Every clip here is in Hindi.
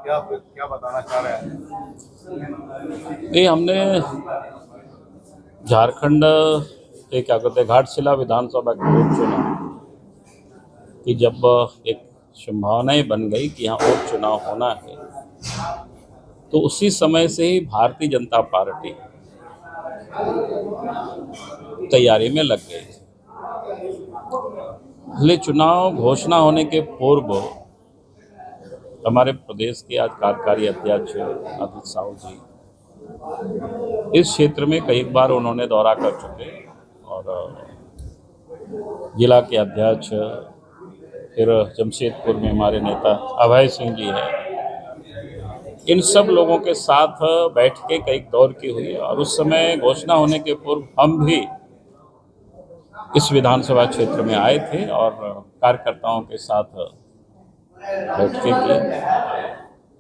क्या क्या बताना चाह रहे हैं? ये हमने झारखंड के क्या कहते हैं घाटशिला विधानसभा के उपचुनाव कि जब एक संभावनाएं बन गई कि यहाँ उपचुनाव होना है, तो उसी समय से ही भारतीय जनता पार्टी तैयारी में लग गई थी। पहले चुनाव घोषणा होने के पूर्व हमारे प्रदेश के आज कार्यकारी अध्यक्ष आदित्य साहू जी इस क्षेत्र में कई बार उन्होंने दौरा कर चुके और जिला के अध्यक्ष, फिर जमशेदपुर में हमारे नेता अभय सिंह जी हैं, इन सब लोगों के साथ बैठ के कई दौर की हुई और उस समय घोषणा होने के पूर्व हम भी इस विधानसभा क्षेत्र में आए थे और कार्यकर्ताओं के साथ बैठकें की।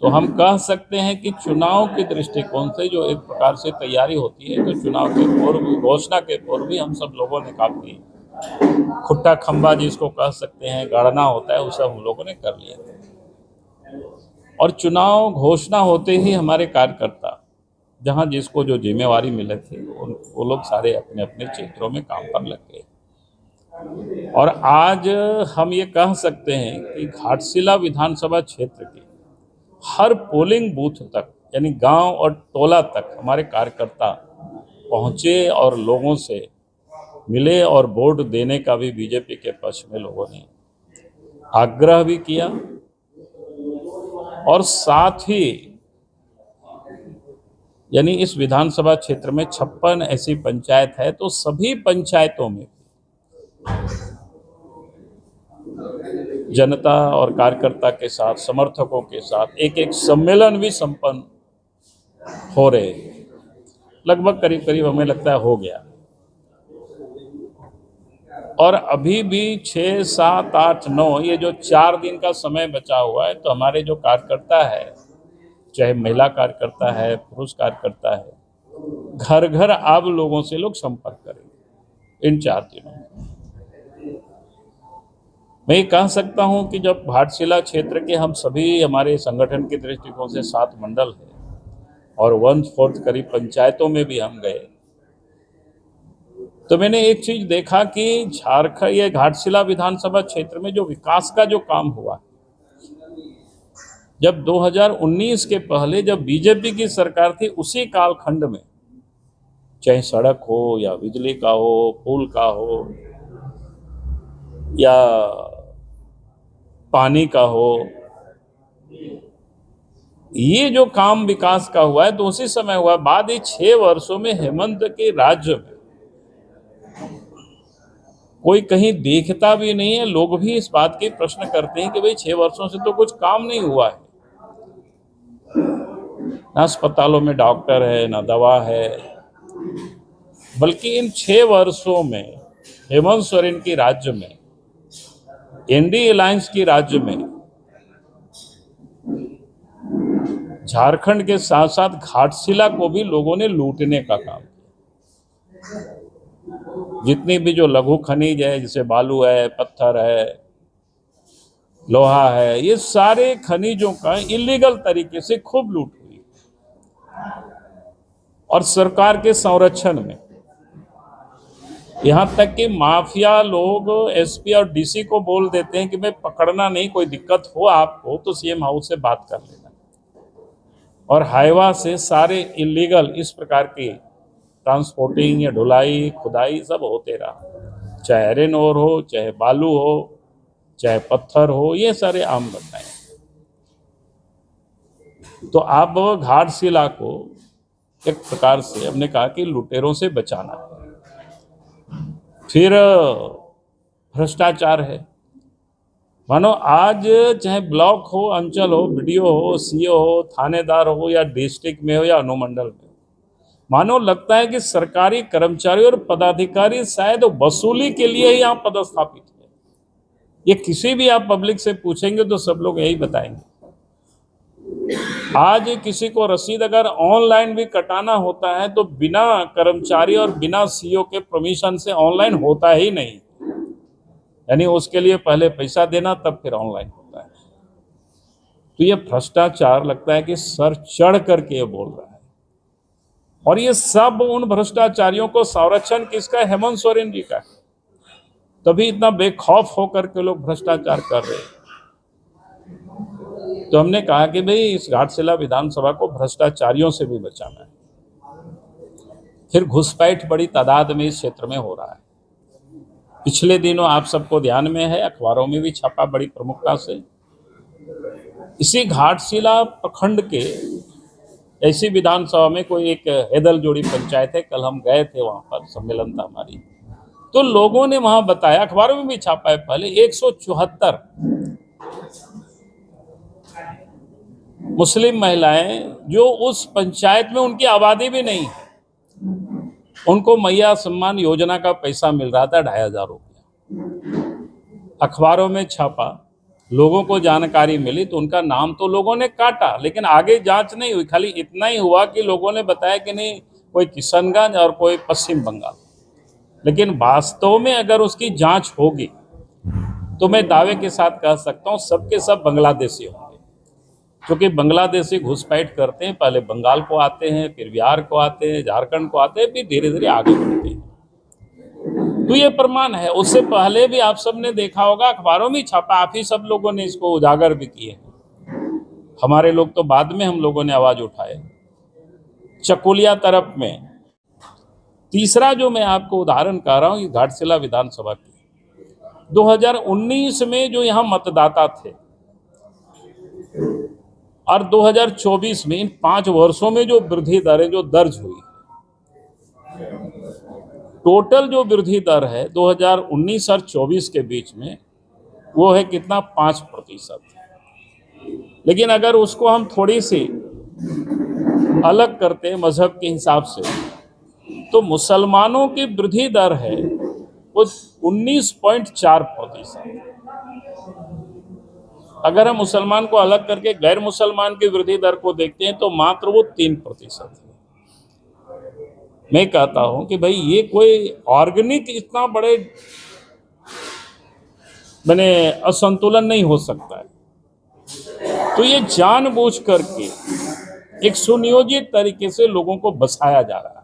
तो हम कह सकते हैं कि चुनाव के दृष्टिकोण से जो एक प्रकार से तैयारी होती है, तो चुनाव के पूर्व, घोषणा के पूर्व भी हम सब लोगों ने काफी खुट्टा खंबा जिसको कह सकते हैं गणना होता है, वो सब हम लोगों ने कर लिया था। और चुनाव घोषणा होते ही हमारे कार्यकर्ता जहां जिसको जो जिम्मेवारी मिले थे वो लोग सारे अपने अपने क्षेत्रों में काम पर लग गए। और आज हम ये कह सकते हैं कि घाटशिला विधानसभा क्षेत्र के हर पोलिंग बूथ तक, यानी गांव और टोला तक हमारे कार्यकर्ता पहुंचे और लोगों से मिले और वोट देने का भी बीजेपी के पक्ष में लोगों ने आग्रह भी किया। और साथ ही यानी इस विधानसभा क्षेत्र में 56 ऐसी पंचायत है, तो सभी पंचायतों में जनता और कार्यकर्ता के साथ, समर्थकों के साथ एक एक सम्मेलन भी संपन्न हो रहे, लगभग करीब करीब हमें लगता है हो गया। और अभी भी 6, 7, 8, 9 ये जो 4 दिन का समय बचा हुआ है, तो हमारे जो कार्यकर्ता है, चाहे महिला कार्यकर्ता है, पुरुष कार्यकर्ता है, घर घर अब लोगों से लोग संपर्क करेंगे इन 4 दिनों में। मैं ये कह सकता हूं कि जब घाटशिला क्षेत्र के हम सभी, हमारे संगठन के दृष्टिकोण से 7 मंडल है और 1/4 करीब पंचायतों में भी हम गए, तो मैंने एक चीज देखा कि झारखंड, ये घाटशिला विधानसभा क्षेत्र में जो विकास का जो काम हुआ, जब 2019 के पहले जब बीजेपी की सरकार थी, उसी कालखंड में चाहे सड़क हो या बिजली का हो, पुल का हो या पानी का हो, ये जो काम विकास का हुआ है तो उसी समय हुआ। बाद ही 6 वर्षों में हेमंत के राज्य में कोई कहीं देखता भी नहीं है। लोग भी इस बात के प्रश्न करते हैं कि भाई 6 वर्षों से तो कुछ काम नहीं हुआ है, ना अस्पतालों में डॉक्टर है, ना दवा है। बल्कि इन 6 वर्षों में हेमंत सोरेन की राज्य में, एनडीए अलायंस की राज्य में, झारखंड के साथ साथ घाटशिला को भी लोगों ने लूटने का काम किया। जितनी भी जो लघु खनिज है, जैसे बालू है, पत्थर है, लोहा है, ये सारे खनिजों का इलीगल तरीके से खूब लूट हुई। और सरकार के संरक्षण में यहां तक कि माफिया लोग एसपी और डीसी को बोल देते हैं कि मैं पकड़ना नहीं, कोई दिक्कत हो आपको तो सीएम हाउस से बात कर लेना। और हाईवा से सारे इलीगल इस प्रकार की ट्रांसपोर्टिंग या ढुलाई, खुदाई सब होते रहा, चाहे आयरन ओर हो, चाहे बालू हो, चाहे पत्थर हो, ये सारे आम घटनाएं। तो अब घाटशिला को एक प्रकार से हमने कहा कि लुटेरों से बचाना है। फिर भ्रष्टाचार है। मानो आज चाहे ब्लॉक हो, अंचल हो, बीडीओ हो, सीओ हो, थानेदार हो, या डिस्ट्रिक्ट में हो या अनुमंडल में, मानो लगता है कि सरकारी कर्मचारी और पदाधिकारी शायद वसूली के लिए ही यहाँ पदस्थापित है। ये किसी भी आप पब्लिक से पूछेंगे तो सब लोग यही बताएंगे। आज किसी को रसीद अगर ऑनलाइन भी कटाना होता है तो बिना कर्मचारी और बिना सीओ के परमिशन से ऑनलाइन होता ही नहीं, यानी उसके लिए पहले पैसा देना तब फिर ऑनलाइन होता है। तो ये भ्रष्टाचार लगता है कि सर चढ़ करके ये बोल रहा है। और ये सब उन भ्रष्टाचारियों को संरक्षण किसका है? हेमंत सोरेन जी का है। तभी इतना बेखौफ होकर के लोग भ्रष्टाचार कर रहे हैं। तो हमने कहा कि भाई इस घाटशिला विधानसभा को भ्रष्टाचारियों से भी बचाना है। फिर घुसपैठ बड़ी तादाद में इस क्षेत्र में हो रहा है। पिछले दिनों आप सबको ध्यान में है, अखबारों में भी छपा बड़ी प्रमुखता से। इसी घाटशिला प्रखंड के ऐसी विधानसभा में कोई एक हेदल जोड़ी पंचायत है, कल हम गए थे वहां पर, सम्मेलन था हमारी, तो लोगों ने वहां बताया, अखबारों में भी छापा है पहले, 174 मुस्लिम महिलाएं जो उस पंचायत में उनकी आबादी भी नहीं, उनको मैया सम्मान योजना का पैसा मिल रहा था 2500 रुपया। अखबारों में छापा, लोगों को जानकारी मिली तो उनका नाम तो लोगों ने काटा, लेकिन आगे जांच नहीं हुई। खाली इतना ही हुआ कि लोगों ने बताया कि नहीं, कोई किशनगंज और कोई पश्चिम बंगाल। लेकिन वास्तव में अगर उसकी जांच होगी तो मैं दावे के साथ कह सकता हूं सबके सब बांग्लादेशी होंगे, क्योंकि बांग्लादेशी घुसपैठ करते हैं, पहले बंगाल को आते हैं, फिर बिहार को आते हैं, झारखंड को आते हैं, फिर धीरे धीरे आगे बढ़ते हैं। तो ये प्रमाण है। उससे पहले भी आप सबने देखा होगा, अखबारों में छापा, आप ही सब लोगों ने इसको उजागर भी किए। हमारे लोग तो बाद में हम लोगों ने आवाज उठाए। चकुलिया तरफ में तीसरा जो मैं आपको उदाहरण कह रहा हूं, घाटशिला विधानसभा की 2019 में जो यहां मतदाता थे और 2024 में, इन 5 वर्षों में जो वृद्धि दरें जो दर्ज हुई, टोटल जो वृद्धि दर है 2019 और 24 के बीच में, वो है कितना? 5%। लेकिन अगर उसको हम थोड़ी सी अलग करते हैं मजहब के हिसाब से, तो मुसलमानों की वृद्धि दर है वो 19.4%। अगर हम मुसलमान को अलग करके गैर मुसलमान की वृद्धि दर को देखते हैं तो मात्र वो 3% है। मैं कहता हूं कि भाई ये कोई ऑर्गेनिक इतना बड़े असंतुलन नहीं हो सकता है। तो ये जानबूझ करके एक सुनियोजित तरीके से लोगों को बसाया जा रहा है।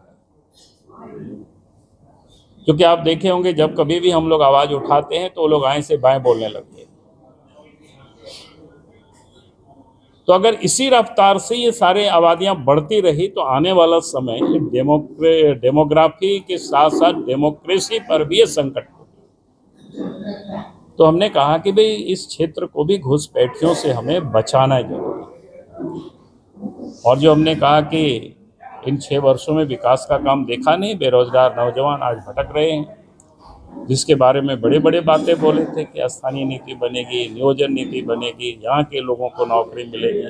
क्योंकि आप देखे होंगे, जब कभी भी हम लोग आवाज उठाते हैं तो वो लोग आए से बाएं बोलने लगते हैं। तो अगर इसी रफ्तार से ये सारे आबादियां बढ़ती रही तो आने वाला समय डेमोग्राफी के साथ साथ डेमोक्रेसी पर भी ये संकट होगा। तो हमने कहा कि भाई इस क्षेत्र को भी घुसपैठियों से हमें बचाना जरूरी है। और जो हमने कहा कि इन 6 वर्षों में विकास का काम देखा नहीं, बेरोजगार नौजवान आज भटक रहे हैं, जिसके बारे में बड़े बड़े बातें बोले थे कि स्थानीय नीति बनेगी, नियोजन नीति बनेगी, यहाँ के लोगों को नौकरी मिलेगी,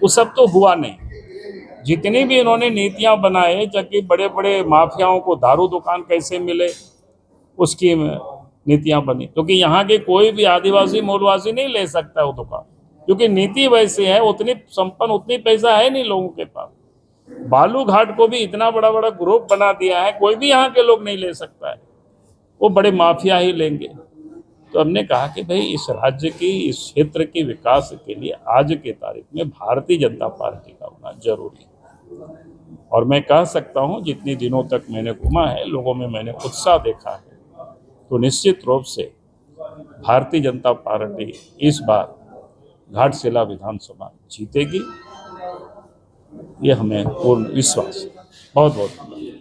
वो सब तो हुआ नहीं। जितनी भी इन्होंने नीतियाँ बनाए, जबकि बड़े बड़े माफियाओं को दारू दुकान कैसे मिले, उसकी नीतियाँ बनी, क्योंकि यहाँ के कोई भी आदिवासी मूलवासी नहीं ले सकता वो दुकान, क्योंकि नीति वैसे है, उतनी संपन्न, उतनी पैसा है नहीं लोगों के पास। बालू घाट को भी इतना बड़ा बड़ा ग्रुप बना दिया है, कोई भी यहाँ के लोग नहीं ले सकता है, वो बड़े माफिया ही लेंगे। तो हमने कहा कि भाई इस राज्य की, इस क्षेत्र के विकास के लिए आज की तारीख में भारतीय जनता पार्टी का होना जरूरी है। और मैं कह सकता हूं, जितने दिनों तक मैंने घूमा है, लोगों में मैंने उत्साह देखा है, तो निश्चित रूप से भारतीय जनता पार्टी इस बार घाटशिला विधानसभा जीतेगी, ये हमें पूर्ण विश्वास है। बहुत बहुत धन्यवाद।